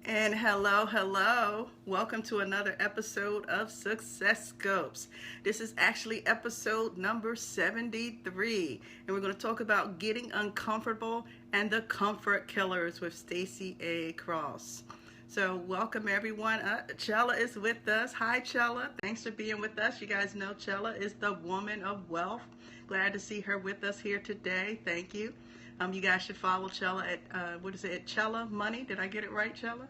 And hello, hello. Welcome to another episode of Success Scopes. This is actually episode number 73, and we're going to talk about getting uncomfortable and the comfort killers with Stacy A. Cross. So, welcome everyone. Chella is with us. Hi, Chella. Thanks for being with us. You guys know Chella is the woman of wealth. Glad to see her with us here today. Thank you. You guys should follow Chella at what is it? Chella Money. Did I get it right, Chella?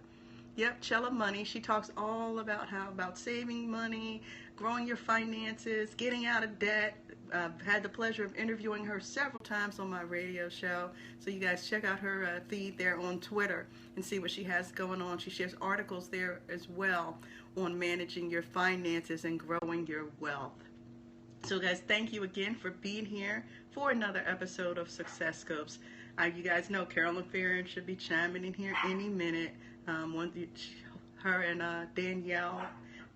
Yep, Chella Money. She talks all about saving money, growing your finances, getting out of debt. I've had the pleasure of interviewing her several times on my radio show. So you guys check out her feed there on Twitter and see what she has going on. She shares articles there as well on managing your finances and growing your wealth. So, guys, thank you again for being here for another episode of Success Scopes. You guys know Carolyn Farron should be chiming in here any minute. Her and Danielle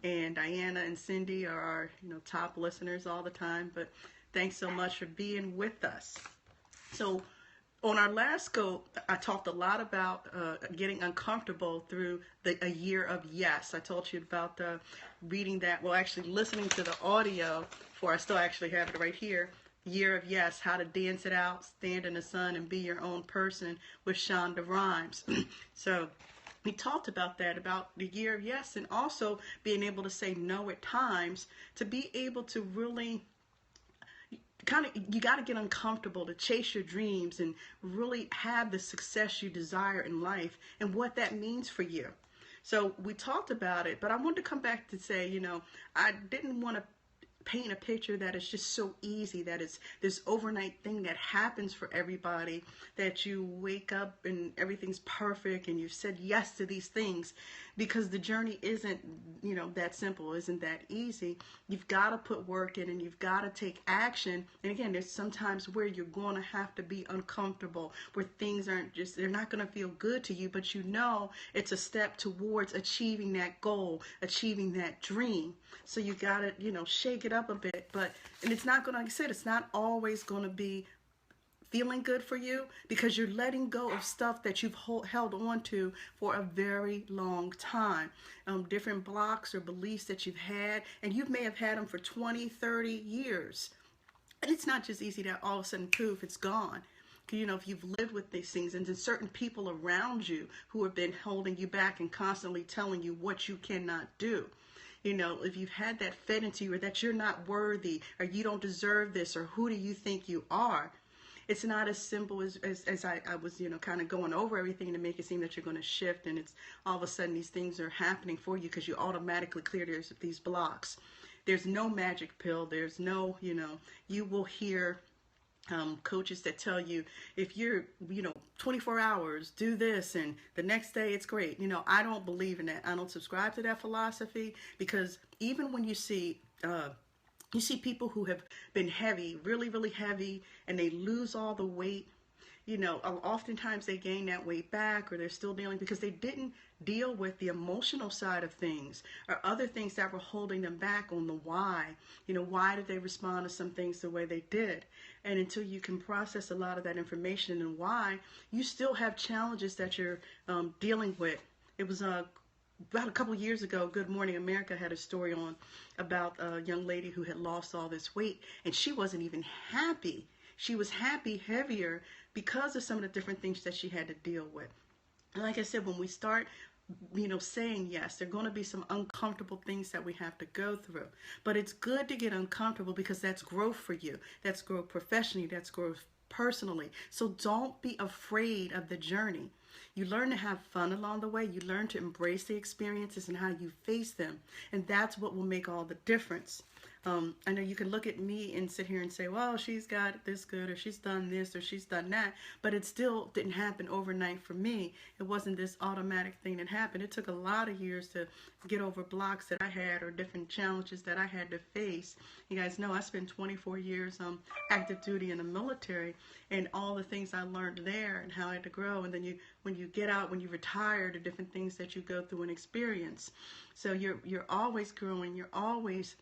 and Diana and Cindy are our top listeners all the time. But thanks so much for being with us. So, on our last scope, I talked a lot about getting uncomfortable through a year of yes. I told you about reading that, well, actually listening to the audio, for I still actually have it right here. Year of Yes, How to Dance It Out, Stand in the Sun, and Be Your Own Person with Shonda Rhimes. So we talked about that, about the year of yes, and also being able to say no at times, to be able to really you got to get uncomfortable to chase your dreams and really have the success you desire in life and what that means for you. So we talked about it, but I wanted to come back to say, I didn't want to paint a picture that is just so easy, that it's this overnight thing that happens for everybody, that you wake up and everything's perfect and you've said yes to these things, because the journey isn't that simple, isn't that easy. You've got to put work in and you've got to take action. And again, there's sometimes where you're going to have to be uncomfortable, where things they're not going to feel good to you, but it's a step towards achieving that goal, achieving that dream. So you got to shake it up a bit, and it's not going to, like I said, it's not always going to be feeling good for you, because you're letting go of stuff that you've held on to for a very long time. Different blocks or beliefs that you've had, and you may have had them for 20, 30 years. And it's not just easy that all of a sudden, poof, it's gone. If you've lived with these things, and there's certain people around you who have been holding you back and constantly telling you what you cannot do. If you've had that fed into you, or that you're not worthy, or you don't deserve this, or who do you think you are? It's not as simple as I was, kind of going over everything to make it seem that you're going to shift, and it's all of a sudden these things are happening for you because you automatically clear these blocks. There's no magic pill. There's no, you will hear coaches that tell you, if you're 24 hours do this and the next day it's great. I don't believe in that. I don't subscribe to that philosophy, because even when you see people who have been heavy, really really heavy, and they lose all the weight, oftentimes they gain that weight back, or they're still dealing because they didn't deal with the emotional side of things, or other things that were holding them back on the why. Why did they respond to some things the way they did? And until you can process a lot of that information and why, you still have challenges that you're dealing with. It was about a couple years ago, Good Morning America had a story on about a young lady who had lost all this weight, and she wasn't even happy. She was happy, heavier, because of some of the different things that she had to deal with. And like I said, when we start saying yes, there are going to be some uncomfortable things that we have to go through. But it's good to get uncomfortable, because that's growth for you. That's growth professionally. That's growth personally. So don't be afraid of the journey. You learn to have fun along the way. You learn to embrace the experiences and how you face them. And that's what will make all the difference. I know you can look at me and sit here and say, well, she's got this good, or she's done this, or she's done that, but it still didn't happen overnight for me. It wasn't this automatic thing that happened. It took a lot of years to get over blocks that I had, or different challenges that I had to face. You guys know I spent 24 years active duty in the military, and all the things I learned there and how I had to grow. And then when you get out, when you retire, the different things that you go through and experience. So you're always growing. You're always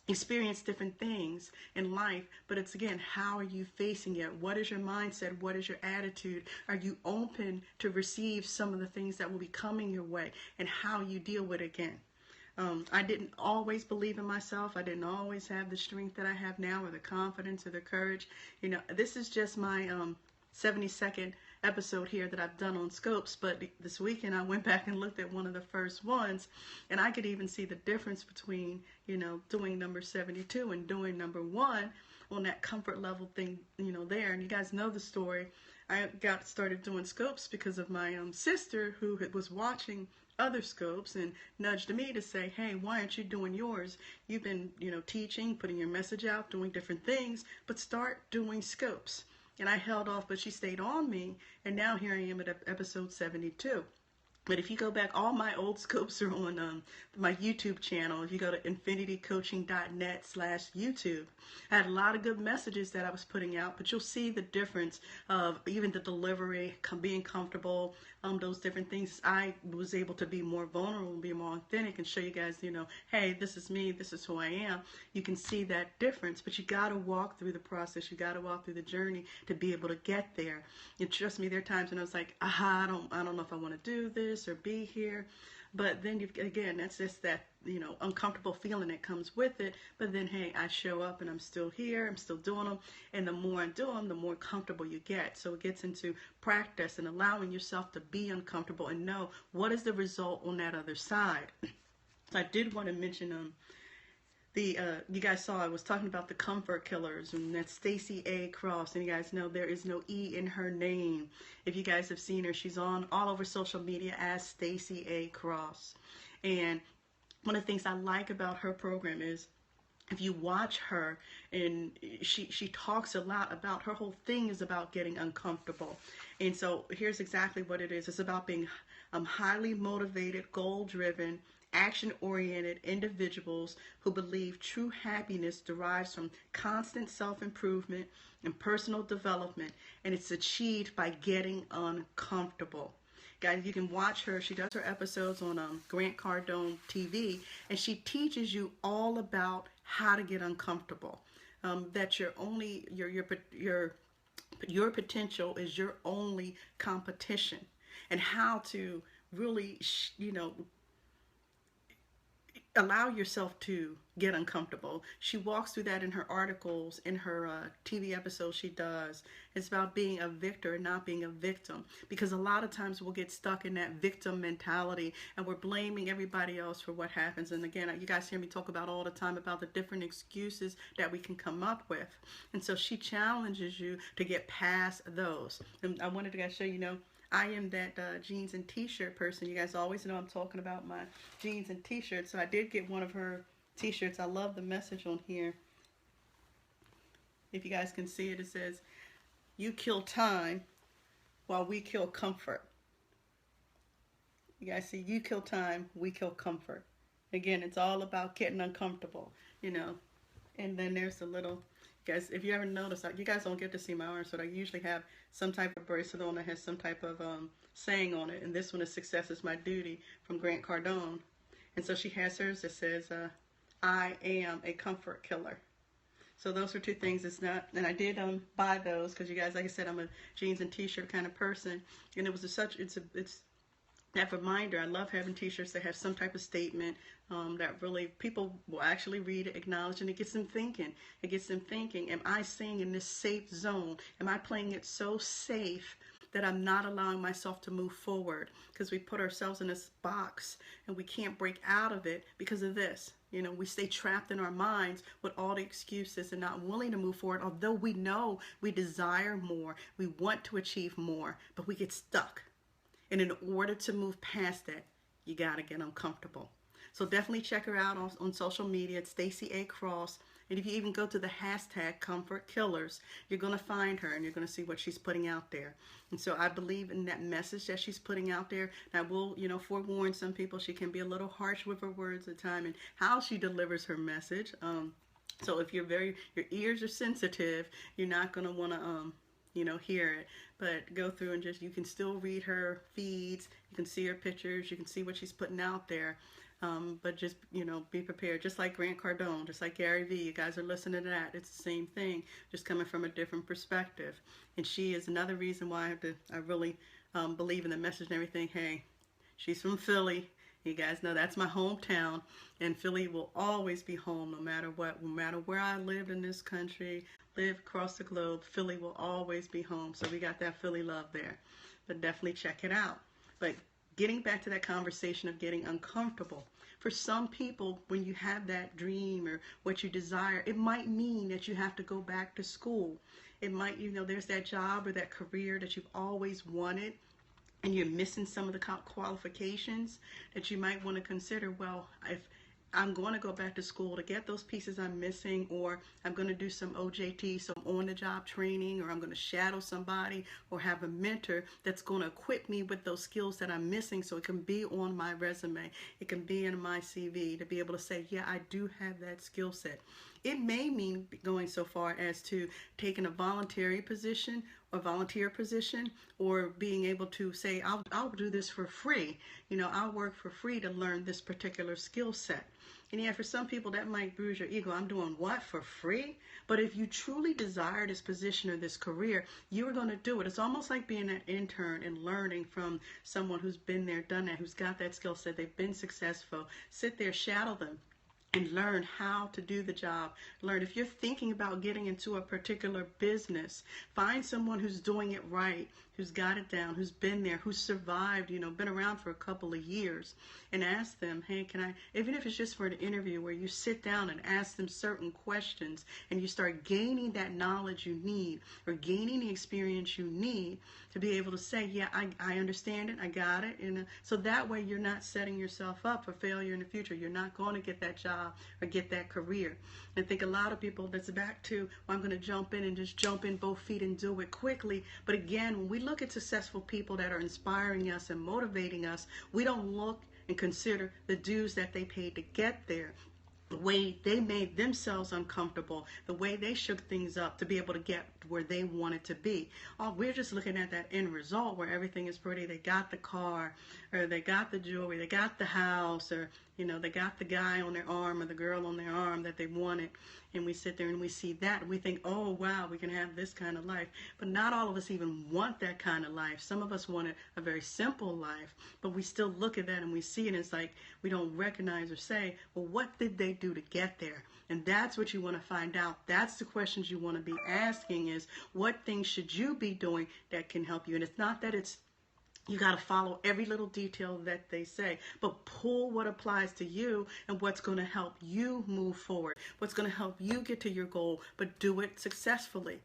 experience different things in life, but it's again, how are you facing it? What is your mindset? What is your attitude? Are you open to receive some of the things that will be coming your way, and how you deal with it again? I didn't always believe in myself. I didn't always have the strength that I have now, or the confidence, or the courage. This is just my 72nd episode here that I've done on Scopes, but this weekend I went back and looked at one of the first ones, and I could even see the difference between, doing number 72 and doing number 1 on that comfort level thing, there. And you guys know the story. I got started doing Scopes because of my sister, who was watching other Scopes and nudged me to say, hey, why aren't you doing yours? You've been, teaching, putting your message out, doing different things, but start doing Scopes. And I held off, but she stayed on me, and now here I am at episode 72. But if you go back, all my old Scopes are on my YouTube channel. If you go to infinitycoaching.net/YouTube, I had a lot of good messages that I was putting out, but you'll see the difference of even the delivery, being comfortable, those different things. I was able to be more vulnerable and be more authentic and show you guys, hey, this is me, this is who I am. You can see that difference, but you got to walk through the process. You got to walk through the journey to be able to get there. And trust me, there are times when I was like, I don't know if I want to do this or be here. But then again, that's just that uncomfortable feeling that comes with it. But then, hey, I show up and I'm still here, I'm still doing them, and the more I do them, the more comfortable you get. So it gets into practice and allowing yourself to be uncomfortable and know what is the result on that other side. So I did want to mention you guys saw I was talking about the comfort killers, and that's Stacy A. Cross, and you guys know there is no E in her name. If you guys have seen her, she's on all over social media as Stacy A. Cross. And one of the things I like about her program is, if you watch her, and she talks a lot about, her whole thing is about getting uncomfortable. And so here's exactly what it is. It's about being highly motivated, goal-driven, action-oriented individuals who believe true happiness derives from constant self-improvement and personal development, and it's achieved by getting uncomfortable. Guys, you can watch her. She does her episodes on Grant Cardone TV, and she teaches you all about how to get uncomfortable. That your potential is your only competition, and how to really, allow yourself to get uncomfortable. She walks through that in her articles, in her TV episodes she does. It's about being a victor and not being a victim, because a lot of times we'll get stuck in that victim mentality and we're blaming everybody else for what happens. And again, you guys hear me talk about all the time about the different excuses that we can come up with. And so she challenges you to get past those. And I wanted to show you, I am that jeans and t-shirt person. You guys always know I'm talking about my jeans and t-shirts. So I did get one of her t-shirts. I love the message on here. If you guys can see it, it says, "You kill time while we kill comfort." You guys see, you kill time, we kill comfort. Again, it's all about getting uncomfortable, And then there's a little, guys, if you ever notice, you guys don't get to see my arms, but I usually have some type of bracelet on that has some type of saying on it. And this one is "Success is my duty" from Grant Cardone. And so she has hers that says, "I am a comfort killer." So those are two things. It's not, and I did buy those because you guys, like I said, I'm a jeans and t-shirt kind of person, and it was it's that reminder. I love having t-shirts that have some type of statement that really people will actually read it, acknowledge, and it gets them thinking. It gets them thinking, am I staying in this safe zone? Am I playing it so safe that I'm not allowing myself to move forward? Because we put ourselves in this box and we can't break out of it because of this. We stay trapped in our minds with all the excuses and not willing to move forward, although we know we desire more, we want to achieve more, but we get stuck. And in order to move past that, you got to get uncomfortable. So definitely check her out on social media. It's Stacy A. Cross. And if you even go to the hashtag Comfort Killers, you're going to find her and you're going to see what she's putting out there. And so I believe in that message that she's putting out there. Now, we'll, forewarn some people, she can be a little harsh with her words at times and how she delivers her message. So if your ears are sensitive, you're not going to want to, hear it. But go through and you can still read her feeds. You can see her pictures. You can see what she's putting out there. But just, be prepared. Just like Grant Cardone, just like Gary Vee, you guys are listening to that. It's the same thing, just coming from a different perspective. And she is another reason why I really believe in the message and everything. Hey, she's from Philly. You guys know that's my hometown, and Philly will always be home no matter what. No matter where I lived in this country, live across the globe, Philly will always be home. So we got that Philly love there. But definitely check it out. But getting back to that conversation of getting uncomfortable. For some people, when you have that dream or what you desire, it might mean that you have to go back to school. It might, there's that job or that career that you've always wanted, and you're missing some of the qualifications that you might want to consider. Well, if I'm going to go back to school to get those pieces I'm missing, or I'm going to do some OJT, some on-the-job training, or I'm going to shadow somebody or have a mentor that's going to equip me with those skills that I'm missing, so it can be on my resume, it can be in my CV, to be able to say, yeah, I do have that skill set. It may mean going so far as to taking a voluntary position or volunteer position, or being able to say, I'll do this for free. I'll work for free to learn this particular skill set. And yeah, for some people that might bruise your ego. I'm doing what, for free? But if you truly desire this position or this career, you're going to do it. It's almost like being an intern and learning from someone who's been there, done that, who's got that skill set. They've been successful. Sit there, shadow them, and learn how to do the job. Learn. If you're thinking about getting into a particular business, find someone who's doing it right, who's got it down, who's been there, who's survived, been around for a couple of years, and ask them, hey, can I, even if it's just for an interview where you sit down and ask them certain questions, and you start gaining that knowledge you need, or gaining the experience you need to be able to say, yeah, I understand it, I got it. And so that way you're not setting yourself up for failure in the future. You're not going to get that job or get that career. And I think a lot of people, that's back to, well, I'm going to jump in and just jump in both feet and do it quickly. But again, when we look at successful people that are inspiring us and motivating us, we don't look and consider the dues that they paid to get there, the way they made themselves uncomfortable, the way they shook things up to be able to get where they wanted to be. Oh, we're just looking at that end result where everything is pretty. They got the car, or they got the jewelry, they got the house, or they got the guy on their arm or the girl on their arm that they wanted. And we sit there and we see that and we think, oh wow, we can have this kind of life. But not all of us even want that kind of life. Some of us want a very simple life, but we still look at that and we see it, and it's like we don't recognize or say, well, what did they do to get there? And that's what you want to find out. That's the questions you want to be asking, is what things should you be doing that can help you? And it's not that you got to follow every little detail that they say, but pull what applies to you and what's going to help you move forward, what's going to help you get to your goal, but do it successfully.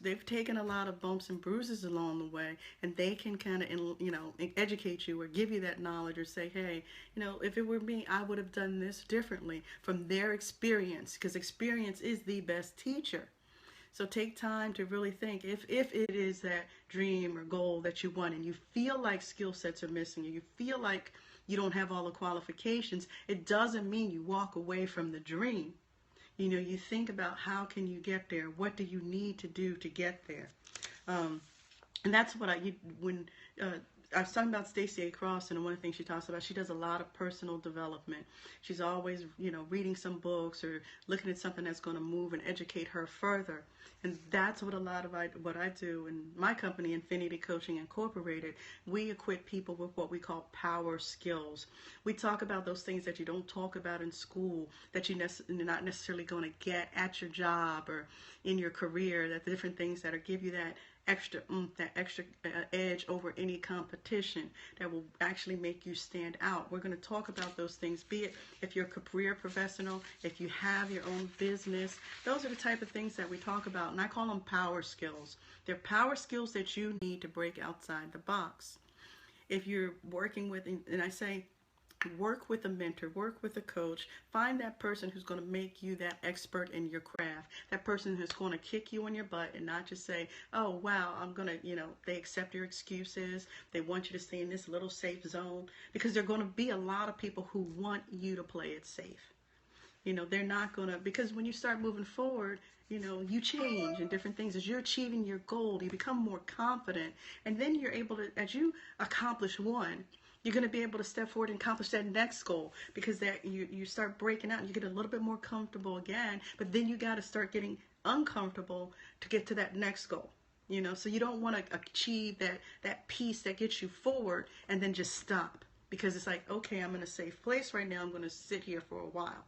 They've taken a lot of bumps and bruises along the way, and they can kind of, educate you or give you that knowledge, or say, hey, if it were me, I would have done this differently from their experience, because experience is the best teacher. So take time to really think, if it is that dream or goal that you want, and you feel like skill sets are missing, and you feel like you don't have all the qualifications, it doesn't mean you walk away from the dream. You think about, how can you get there? What do you need to do to get there? And that's what I was talking about Stacy A. Cross, and one of the things she talks about, she does a lot of personal development. She's always, reading some books or looking at something that's going to move and educate her further. And that's what a lot of what I do in my company, Infinity Coaching Incorporated. We equip people with what we call power skills. We talk about those things that you don't talk about in school, that you're not necessarily going to get at your job or in your career, that the different things that give you that extra edge over any competition, that will actually make you stand out. We're going to talk about those things, be it if you're a career professional, if you have your own business. Those are the type of things that we talk about, and I call them power skills. They're power skills that you need to break outside the box. If you're working with, and I say, work with a mentor, work with a coach, find that person who's going to make you that expert in your craft, that person who's going to kick you in your butt and not just say, oh wow, I'm going to, they accept your excuses, they want you to stay in this little safe zone, because there are going to be a lot of people who want you to play it safe. They're not going to, because when you start moving forward, you change and different things. As you're achieving your goal, you become more confident, and then you're able to, as you accomplish one, You're going to be able to step forward and accomplish that next goal, because that you start breaking out, you get a little bit more comfortable again, but then you got to start getting uncomfortable to get to that next goal. So you don't want to achieve that piece that gets you forward and then just stop, because it's like, okay, I'm in a safe place right now, I'm going to sit here for a while.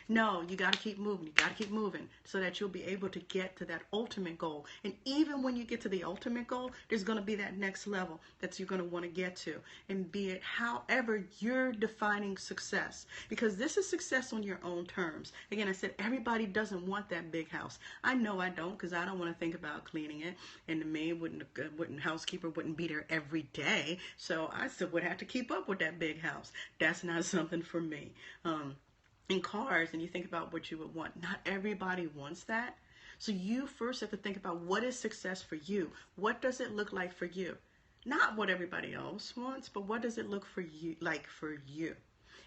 No, you got to keep moving. You got to keep moving so that you'll be able to get to that ultimate goal. And even when you get to the ultimate goal, there's going to be that next level that you're going to want to get to. And be it however you're defining success. Because this is success on your own terms. Again, I said everybody doesn't want that big house. I know I don't, because I don't want to think about cleaning it. And the maid housekeeper wouldn't be there every day. So I still would have to keep up with that big house. That's not something for me. In cars, and you think about what you would want, not everybody wants that. So you first have to think about, what is success for you? What does it look like for you? Not what everybody else wants, but what does it look for you like for you?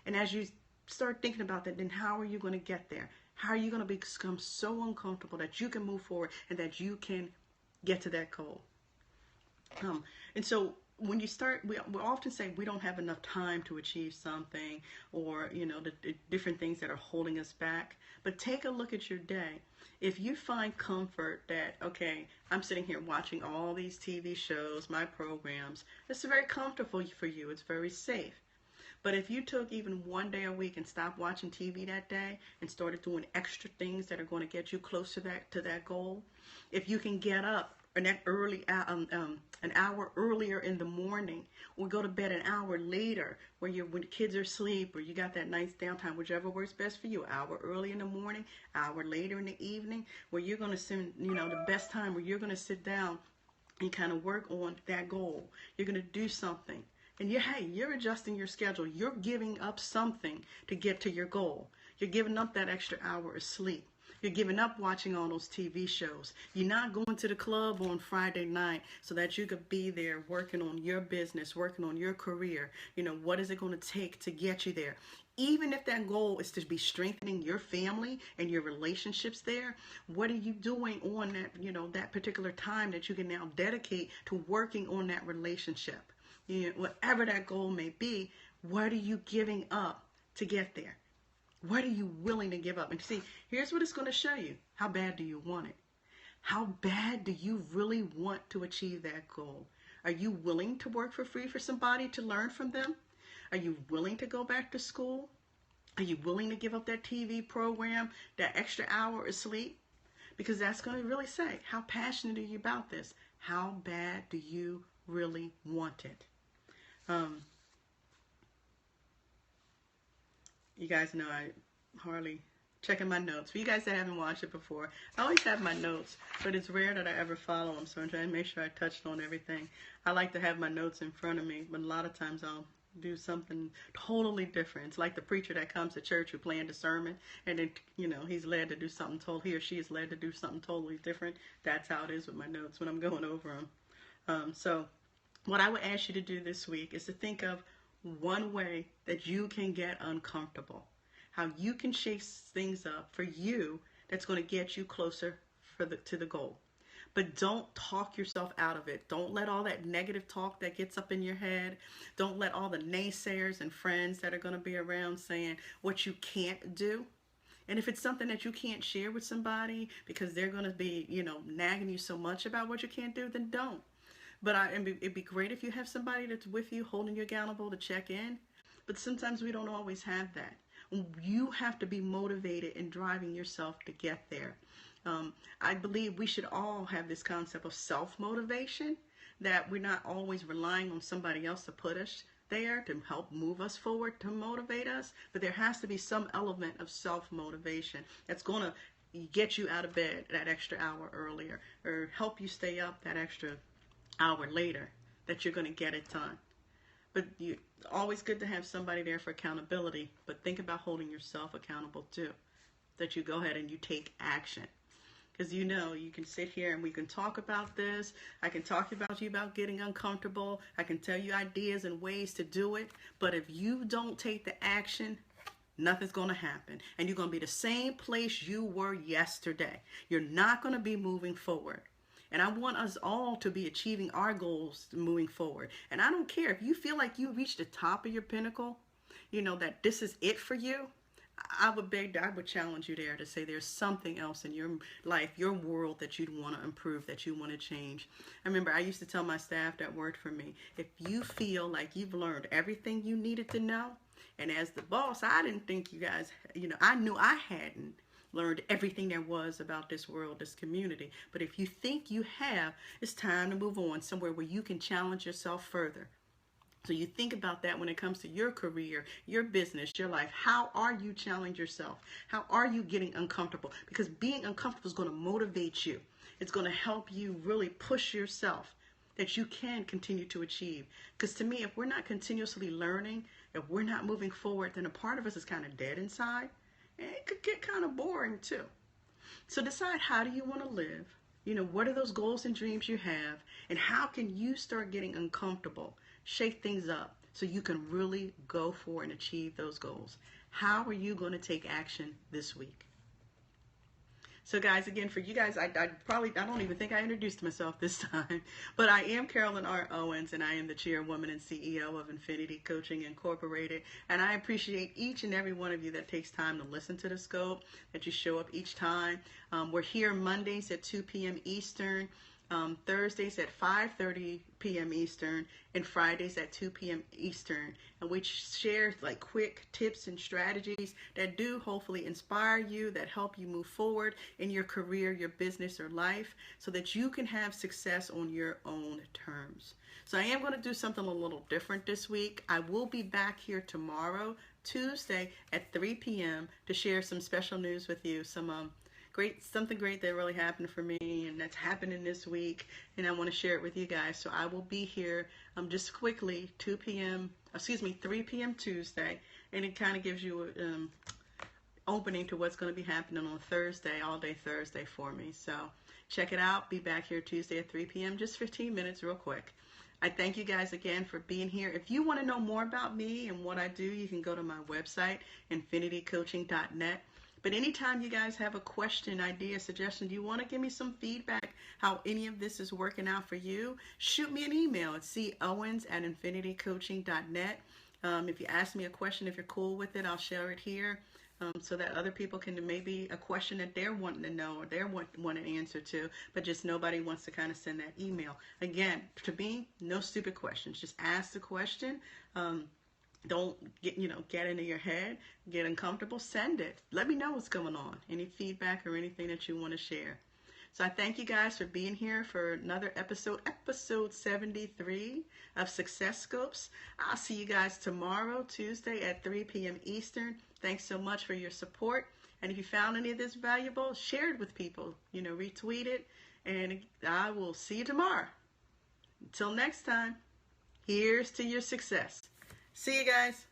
And as you start thinking about that, then how are you going to get there? How are you going to become so uncomfortable that you can move forward and that you can get to that goal? And so when you start, we often say we don't have enough time to achieve something, or the different things that are holding us back. But take a look at your day. If you find comfort that, okay, I'm sitting here watching all these TV shows, my programs, it's very comfortable for you. It's very safe. But if you took even one day a week and stopped watching TV that day and started doing extra things that are going to get you close to that goal, if you can get up an hour earlier in the morning, or go to bed an hour later, when the kids are asleep, or you got that nice downtime, whichever works best for you. An hour early in the morning, hour later in the evening, where you're going to spend the best time, where you're going to sit down and kind of work on that goal. You're going to do something, and you're adjusting your schedule. You're giving up something to get to your goal. You're giving up that extra hour of sleep. You're giving up watching all those TV shows. You're not going to the club on Friday night so that you could be there working on your business, working on your career. What is it going to take to get you there? Even if that goal is to be strengthening your family and your relationships there, what are you doing on that particular time that you can now dedicate to working on that relationship? Whatever that goal may be, what are you giving up to get there? What are you willing to give up? And see, here's what it's going to show you. How bad do you want it? How bad do you really want to achieve that goal? Are you willing to work for free for somebody to learn from them? Are you willing to go back to school? Are you willing to give up that TV program, that extra hour of sleep? Because that's going to really say, how passionate are you about this? How bad do you really want it? You guys know I hardly checking my notes. For you guys that haven't watched it before, I always have my notes, but it's rare that I ever follow them, so I'm trying to make sure I touched on everything. I like to have my notes in front of me, but a lot of times I'll do something totally different. It's like the preacher that comes to church who planned a sermon, and then he's led to do something he or she is led to do something totally different. That's how it is with my notes when I'm going over them. So what I would ask you to do this week is to think of one way that you can get uncomfortable, how you can shake things up for you that's going to get you closer to the goal. But don't talk yourself out of it. Don't let all that negative talk that gets up in your head, don't let all the naysayers and friends that are going to be around saying what you can't do. And if it's something that you can't share with somebody because they're going to be, nagging you so much about what you can't do, then don't. But it'd be great if you have somebody that's with you, holding you accountable to check in. But sometimes we don't always have that. You have to be motivated and driving yourself to get there. I believe we should all have this concept of self-motivation, that we're not always relying on somebody else to put us there to help move us forward, to motivate us. But there has to be some element of self-motivation that's going to get you out of bed that extra hour earlier, or help you stay up that extra hour later, that you're going to get it done. But always good to have somebody there for accountability, but think about holding yourself accountable too, that you go ahead and you take action. Because you can sit here and we can talk about this. I can talk about you about getting uncomfortable. I can tell you ideas and ways to do it. But if you don't take the action, nothing's going to happen. And you're going to be the same place you were yesterday. You're not going to be moving forward. And I want us all to be achieving our goals moving forward. And I don't care if you feel like you reached the top of your pinnacle, that this is it for you. I would challenge you there to say there's something else in your life, your world that you'd want to improve, that you want to change. I remember I used to tell my staff that worked for me, if you feel like you've learned everything you needed to know, and as the boss, I didn't think you guys, I knew I hadn't learned everything there was about this world, this community. But if you think you have, it's time to move on somewhere where you can challenge yourself further. So you think about that when it comes to your career, your business, your life. How are you challenging yourself? How are you getting uncomfortable? Because being uncomfortable is going to motivate you. It's going to help you really push yourself that you can continue to achieve. Because to me, if we're not continuously learning, if we're not moving forward, then a part of us is kind of dead inside. And it could get kind of boring too. So decide, how do you want to live? What are those goals and dreams you have? And how can you start getting uncomfortable? Shake things up so you can really go for and achieve those goals. How are you going to take action this week? So guys, again, for you guys, I don't even think I introduced myself this time, but I am Carolyn R. Owens, and I am the chairwoman and CEO of Infinity Coaching Incorporated. And I appreciate each and every one of you that takes time to listen to the scope, that you show up each time. We're here Mondays at 2 p.m. Eastern. Thursdays at 5:30 p.m. Eastern, and Fridays at 2 p.m. Eastern, and we share like quick tips and strategies that do hopefully inspire you, that help you move forward in your career, your business, or life, so that you can have success on your own terms. So I am going to do something a little different this week. I will be back here tomorrow, Tuesday at 3 p.m. to share some special news with you, something great that really happened for me and that's happening this week, and I want to share it with you guys. So I will be here just quickly 3 p.m. Tuesday, and it kind of gives you opening to what's going to be happening on Thursday, all day Thursday for me. So check it out. Be back here Tuesday at 3 p.m. Just 15 minutes real quick. I thank you guys again for being here. If you want to know more about me and what I do, you can go to my website, infinitycoaching.net. But anytime you guys have a question, idea, suggestion, you want to give me some feedback, how any of this is working out for you, shoot me an email at cowens@infinitycoaching.net. If you ask me a question, if you're cool with it, I'll share it here so that other people can, maybe a question that they're wanting to know or they're want an answer to, but just nobody wants to kind of send that email. Again, to me, no stupid questions. Just ask the question. Don't get into your head, get uncomfortable, send it. Let me know what's going on, any feedback or anything that you want to share. So I thank you guys for being here for another episode 73 of Success Scopes. I'll see you guys tomorrow, Tuesday at 3 p.m. Eastern. Thanks so much for your support. And if you found any of this valuable, share it with people, retweet it, and I will see you tomorrow. Until next time, here's to your success. See you guys.